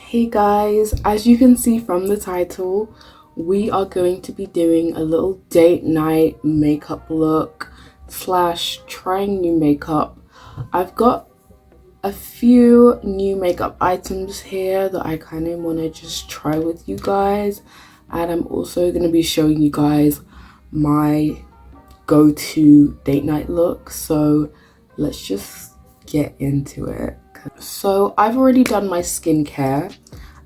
Hey guys, as you can see from the title, we are going to be doing a little date night makeup look slash trying new makeup. I've got a few new makeup items here that I kind of want to just try with you guys, and I'm also going to be showing you guys my go-to date night look. So let's just get into it. So I've already done my skincare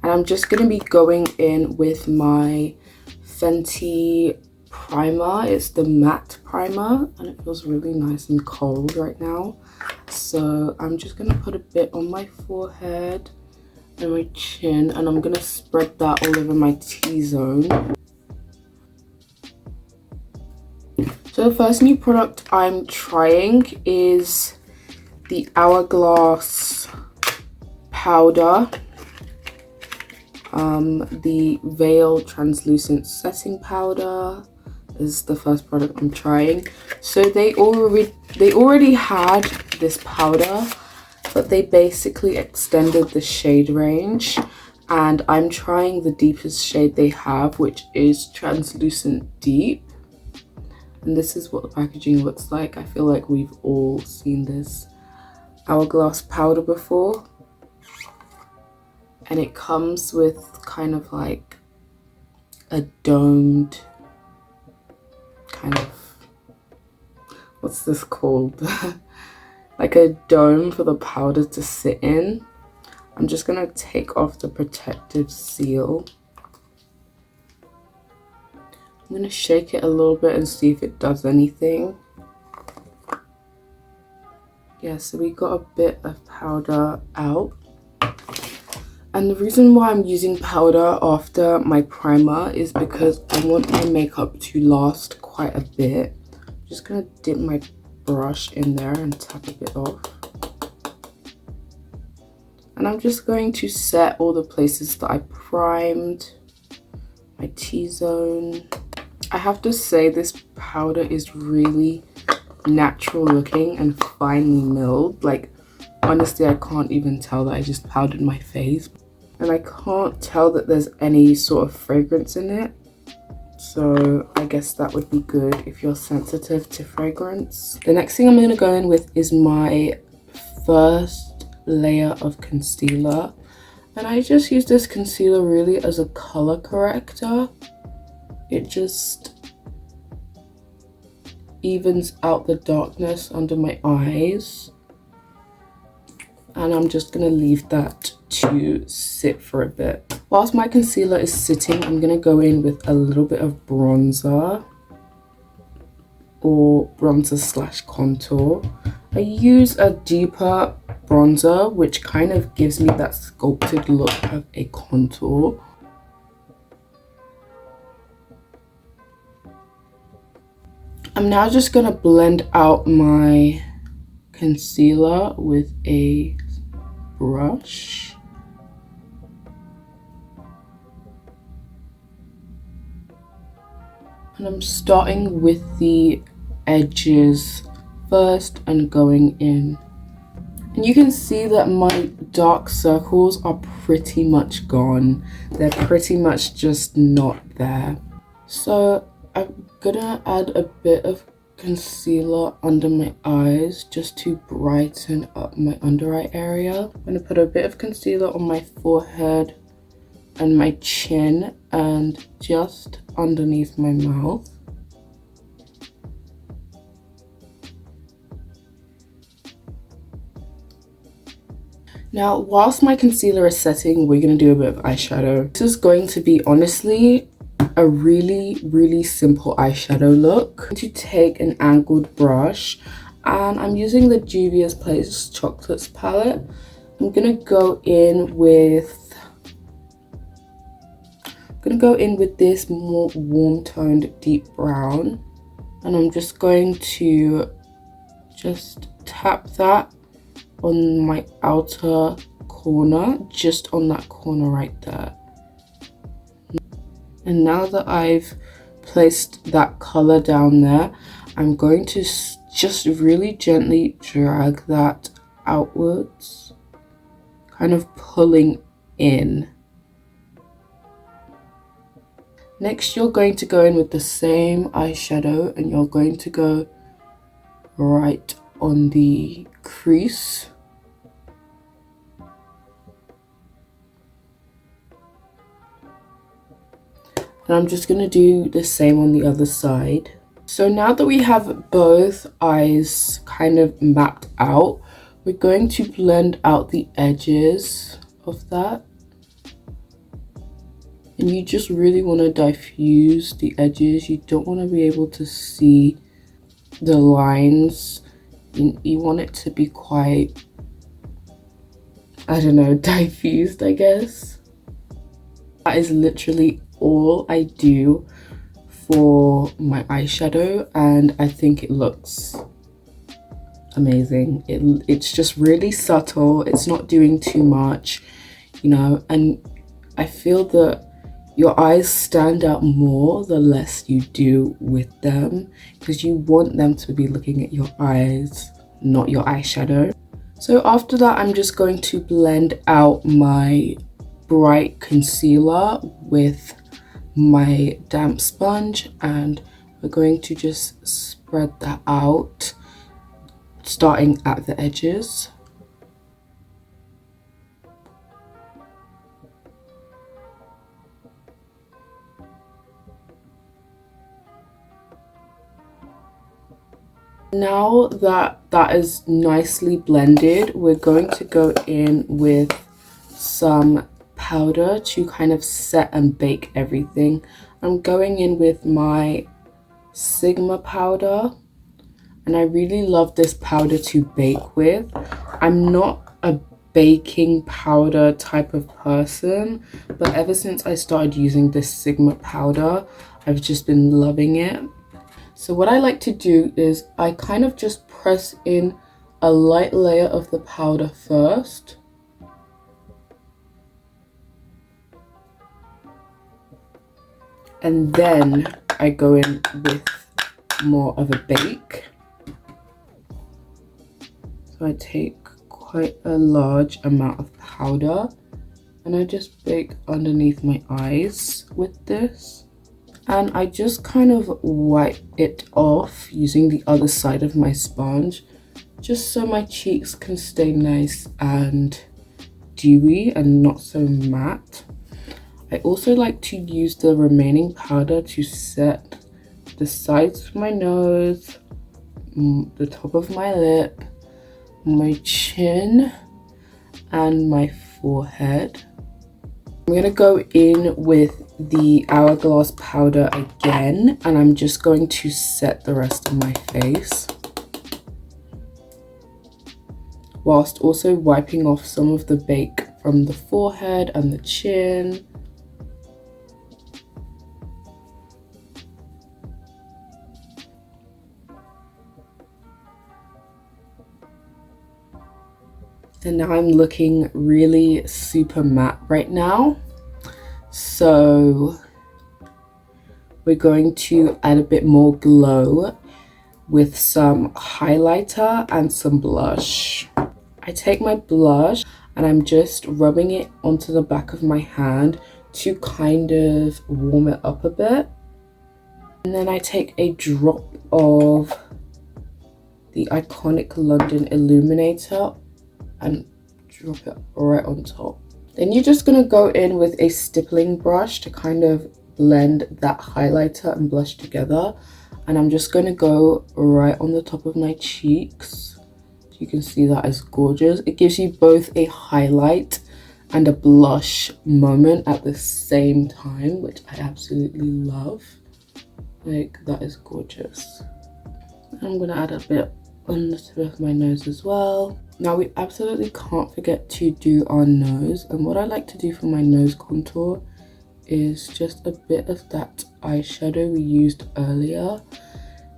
and I'm just going to be going in with my Fenty primer. It's the matte primer and it feels really nice and cold right now. So I'm just going to put a bit on my forehead and my chin, and I'm going to spread that all over my T-zone. So the first new product I'm trying is the Hourglass powder, the Veil translucent setting powder is the first product I'm trying. So they already had this powder, but they basically extended the shade range, and I'm trying the deepest shade they have, which is translucent deep. And this is what the packaging looks like. I feel like we've all seen this Hourglass powder before, and it comes with kind of like a domed kind of, what's this called? Like a dome for the powder to sit in. I'm just gonna take off the protective seal. I'm gonna shake it a little bit and see if it does anything. Yeah, so we got a bit of powder out. And the reason why I'm using powder after my primer is because I want my makeup to last quite a bit. I'm just gonna dip my brush in there and tap a bit off. And I'm just going to set all the places that I primed, my T-zone. I have to say this powder is really natural looking and finely milled. Like, honestly, I can't even tell that I just powdered my face, and I can't tell that there's any sort of fragrance in it. So I guess that would be good if you're sensitive to fragrance. The next thing I'm going to go in with is my first layer of concealer, and I just use this concealer really as a color corrector. It just evens out the darkness under my eyes, and I'm just gonna leave that to sit for a bit. Whilst my concealer is sitting, I'm gonna go in with a little bit of bronzer, or bronzer slash contour. I use a deeper bronzer, which kind of gives me that sculpted look of a contour. I'm now just gonna blend out my concealer with a brush. And I'm starting with the edges first and going in. And you can see that my dark circles are pretty much gone. They're pretty much just not there. So I'm gonna add a bit of concealer under my eyes just to brighten up my under eye area. I'm gonna put a bit of concealer on my forehead and my chin and just underneath my mouth. Now, whilst my concealer is setting, we're gonna do a bit of eyeshadow. This is going to be, honestly, a really simple eyeshadow look. I'm going to take an angled brush, and I'm using the Juvia's Place Chocolates palette. I'm gonna go in with this more warm toned deep brown, and I'm just going to just tap that on my outer corner, just on that corner right there. And now that I've placed that color down there, I'm going to just really gently drag that outwards, kind of pulling in. Next, you're going to go in with the same eyeshadow and you're going to go right on the crease. And I'm just going to do the same on the other side. So now that we have both eyes kind of mapped out, we're going to blend out the edges of that. And you just really want to diffuse the edges. You don't want to be able to see the lines. You want it to be quite, I don't know, diffused, I guess. That is literally all I do for my eyeshadow, and I think it looks amazing. It's just really subtle. It's not doing too much, you know, and I feel that your eyes stand out more the less you do with them, because you want them to be looking at your eyes, not your eyeshadow. So after that, I'm just going to blend out my bright concealer with my damp sponge, and we're going to just spread that out, starting at the edges. Now that that is nicely blended, we're going to go in with some powder to kind of set and bake everything. I'm going in with my Sigma powder, and I really love this powder to bake with. I'm not a baking powder type of person, but ever since I started using this Sigma powder, I've just been loving it. So what I like to do is I kind of just press in a light layer of the powder first. And then I go in with more of a bake. So I take quite a large amount of powder and I just bake underneath my eyes with this. And I just kind of wipe it off using the other side of my sponge, just so my cheeks can stay nice and dewy and not so matte. I also like to use the remaining powder to set the sides of my nose, the top of my lip, my chin, and my forehead. I'm going to go in with the Hourglass powder again, and I'm just going to set the rest of my face, whilst also wiping off some of the bake from the forehead and the chin. And now I'm looking really super matte right now. So we're going to add a bit more glow with some highlighter and some blush. I take my blush and I'm just rubbing it onto the back of my hand to kind of warm it up a bit. And then I take a drop of the iconic London Illuminator and drop it right on top. Then you're just going to go in with a stippling brush to kind of blend that highlighter and blush together. And I'm just going to go right on the top of my cheeks. You can see that is gorgeous. It gives you both a highlight and a blush moment at the same time, which I absolutely love. Like, that is gorgeous. I'm going to add a bit on the tip of my nose as well. Now we absolutely can't forget to do our nose, and what I like to do for my nose contour is just a bit of that eyeshadow we used earlier,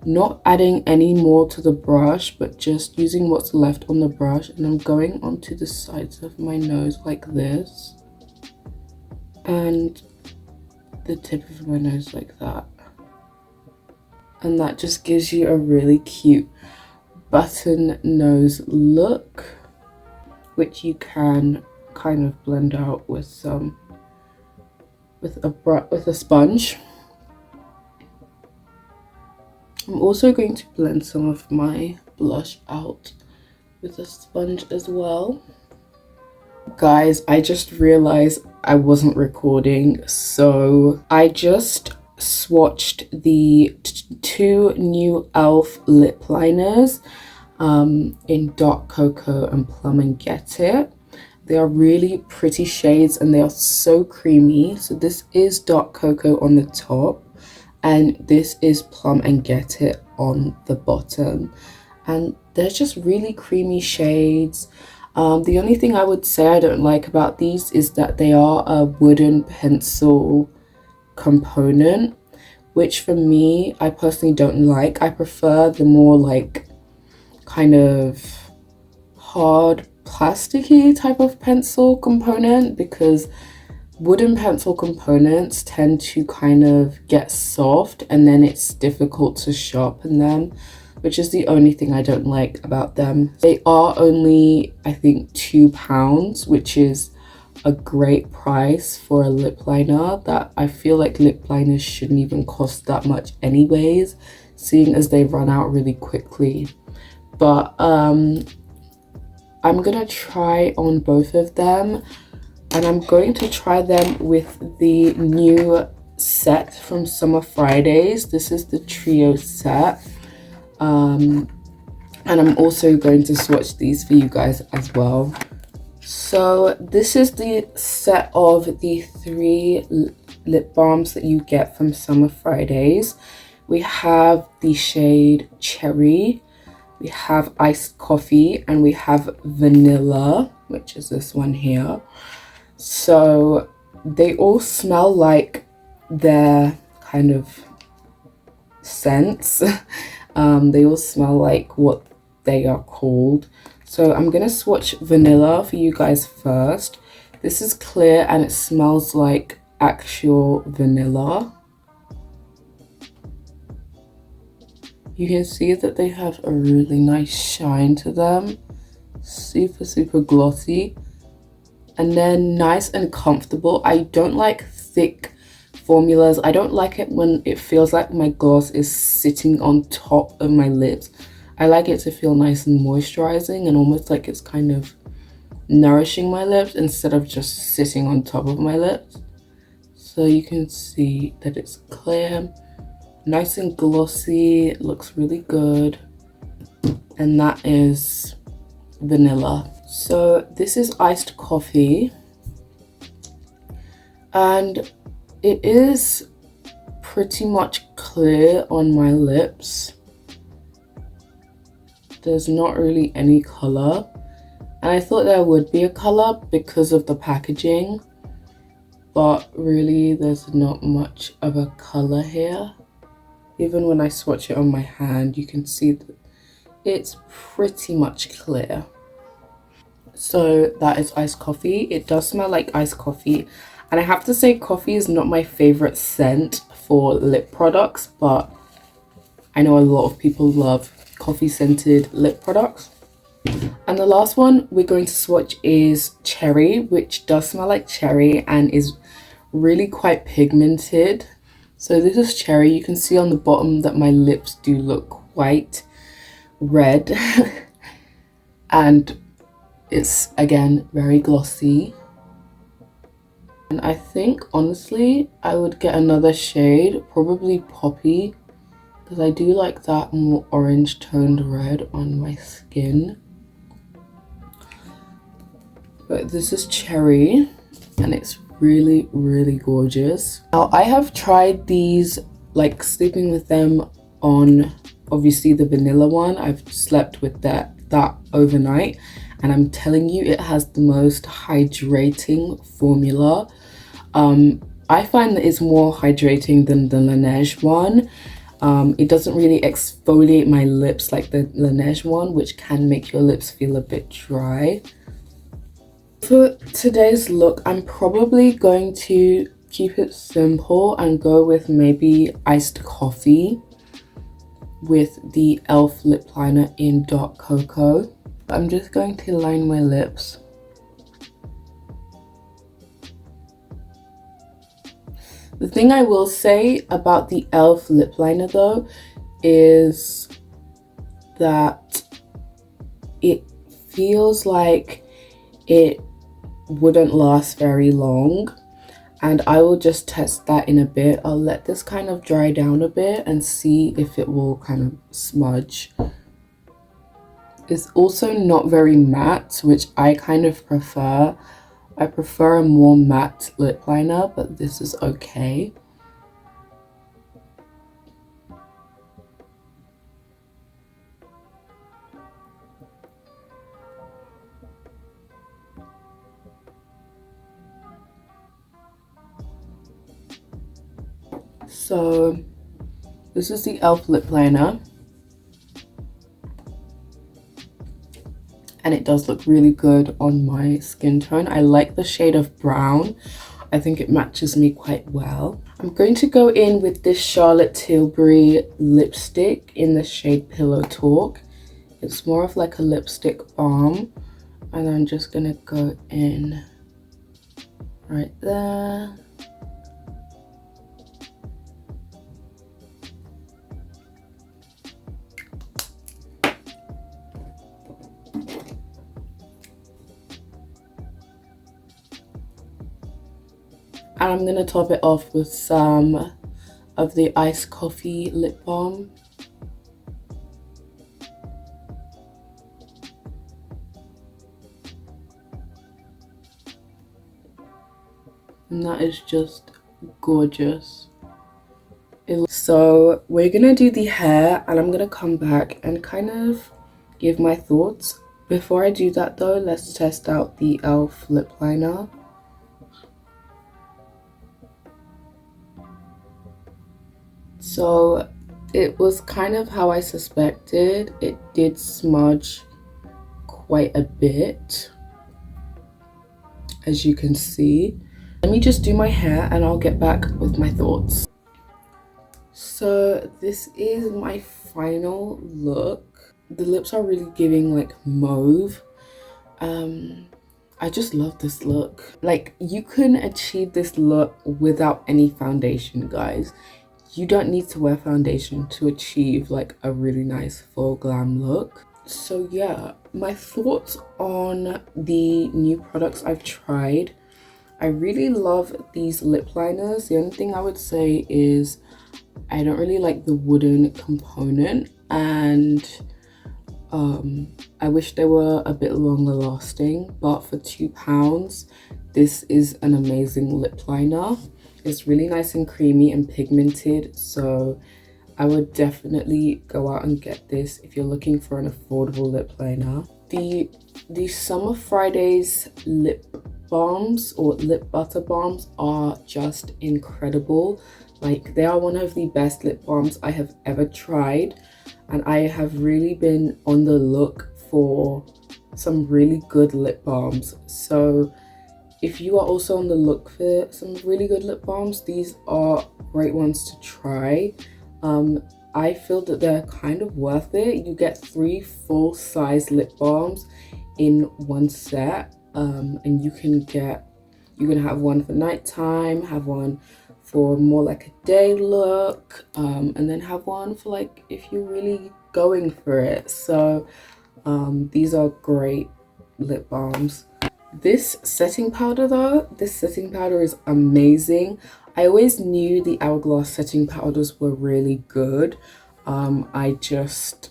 not adding any more to the brush but just using what's left on the brush, and I'm going onto the sides of my nose like this and the tip of my nose like that, and that just gives you a really cute button nose look, which you can kind of blend out with some with a sponge. I'm also going to blend some of my blush out with a sponge as well. Guys, I just realized I wasn't recording, so I just swatched the two new e.l.f. lip liners in Dark Cocoa and Plum and Get It. They are really pretty shades and they are so creamy. So this is Dark Cocoa on the top and this is Plum and Get It on the bottom, and they're just really creamy shades. The only thing I would say I don't like about these is that they are a wooden pencil component, which for me, I personally don't like. I prefer the more like kind of hard plasticky type of pencil component, because wooden pencil components tend to kind of get soft and then it's difficult to sharpen them, which is the only thing I don't like about them. They are only, I think, £2, which is a great price for a lip liner. That I feel like lip liners shouldn't even cost that much anyways, seeing as they run out really quickly. But I'm gonna try on both of them, and I'm going to try them with the new set from Summer Fridays. This is the trio set. And I'm also going to swatch these for you guys as well. So this is the set of the 3 lip balms that you get from Summer Fridays. We have the shade Cherry, we have Iced Coffee, and we have Vanilla, which is this one here. So they all smell like their kind of scents. They all smell like what they are called. So I'm gonna swatch Vanilla for you guys first. This is clear and it smells like actual vanilla. You can see that they have a really nice shine to them. Super glossy. And they're nice and comfortable. I don't like thick formulas. I don't like it when it feels like my gloss is sitting on top of my lips. I like it to feel nice and moisturizing and almost like it's kind of nourishing my lips instead of just sitting on top of my lips. So you can see that it's clear, nice and glossy, it looks really good. And that is Vanilla. So this is Iced Coffee, and it is pretty much clear on my lips. There's not really any color, and I thought there would be a color because of the packaging, but really there's not much of a color here. Even when I swatch it on my hand, you can see that it's pretty much clear. So that is Iced Coffee. It does smell like iced coffee, and I have to say coffee is not my favorite scent for lip products, but I know a lot of people love coffee scented lip products. And the last one we're going to swatch is Cherry, which does smell like cherry and is really quite pigmented. So this is Cherry. You can see on the bottom that my lips do look quite red and it's again very glossy. And I think honestly I would get another shade, probably Poppy, because I do like that more orange toned red on my skin. But this is Cherry and it's really gorgeous. Now I have tried these, like sleeping with them on obviously the vanilla one. I've slept with that overnight, and I'm telling you, it has the most hydrating formula. I find that it's more hydrating than the Laneige one. It doesn't really exfoliate my lips like the Laneige one, which can make your lips feel a bit dry. For today's look, I'm probably going to keep it simple and go with maybe Iced Coffee with the e.l.f. lip liner in Dark Cocoa. I'm just going to line my lips The thing I will say about the e.l.f. lip liner though is that it feels like it wouldn't last very long, and I will just test that in a bit. I'll let this kind of dry down a bit and see if it will kind of smudge. It's also not very matte, which I kind of prefer. I prefer a more matte lip liner, but this is okay. So this is the e.l.f. lip liner, and it does look really good on my skin tone. I like the shade of brown. I think it matches me quite well. I'm going to go in with this Charlotte Tilbury lipstick in the shade Pillowtalk. It's more of like a lipstick balm, and I'm just gonna go in right there. And I'm gonna top it off with some of the iced coffee lip balm. And that is just gorgeous. So we're gonna do the hair, and I'm gonna come back and kind of give my thoughts. Before I do that though, let's test out the e.l.f. lip liner. So it was kind of how I suspected. It did smudge quite a bit, as you can see. Let me just do my hair and I'll get back with my thoughts. So this is my final look. The lips are really giving like mauve. I just love this look. Like, you couldn't achieve this look without any foundation, guys. You don't need to wear foundation to achieve like a really nice full glam look. So yeah, my thoughts on the new products I've tried. I really love these lip liners. The only thing I would say is I don't really like the wooden component, and I wish they were a bit longer lasting, but for £2 this is an amazing lip liner. It's really nice and creamy and pigmented, so I would definitely go out and get this if you're looking for an affordable lip liner. The Summer Fridays lip balms or lip butter balms are just incredible. Like, they are one of the best lip balms I have ever tried, and I have really been on the look for some really good lip balms. So if you are also on the look for some really good lip balms, these are great ones to try. I feel that they're kind of worth it. You get 3 full-size lip balms in one set, and you can have one for nighttime, have one for more like a day look, and then have one for like if you're really going for it. So these are great lip balms. This setting powder though, this setting powder is amazing. I always knew the Hourglass setting powders were really good. I just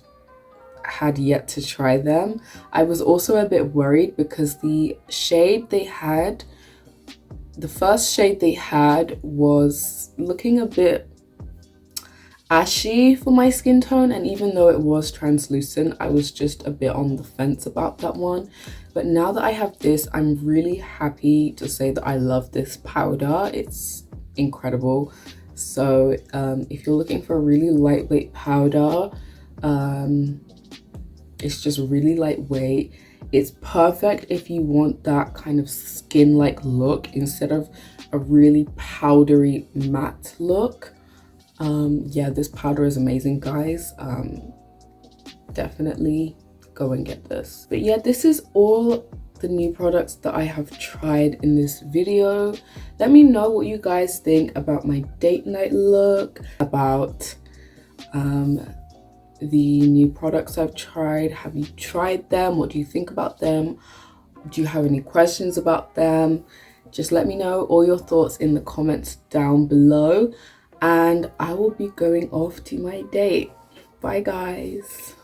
had yet to try them. I was also a bit worried because the first shade they had was looking a bit ashy for my skin tone, and even though it was translucent, I was just a bit on the fence about that one. But now that I have this, I'm really happy to say that I love this powder. It's incredible. So if you're looking for a really lightweight powder, it's just really lightweight. It's perfect if you want that kind of skin-like look instead of a really powdery matte look. Yeah, this powder is amazing, guys. Definitely go and get this. But yeah, this is all the new products that I have tried in this video. Let me know what you guys think about my date night look, about the new products I've tried. Have you tried them? What do you think about them? Do you have any questions about them? Just let me know all your thoughts in the comments down below, and I will be going off to my date. Bye guys.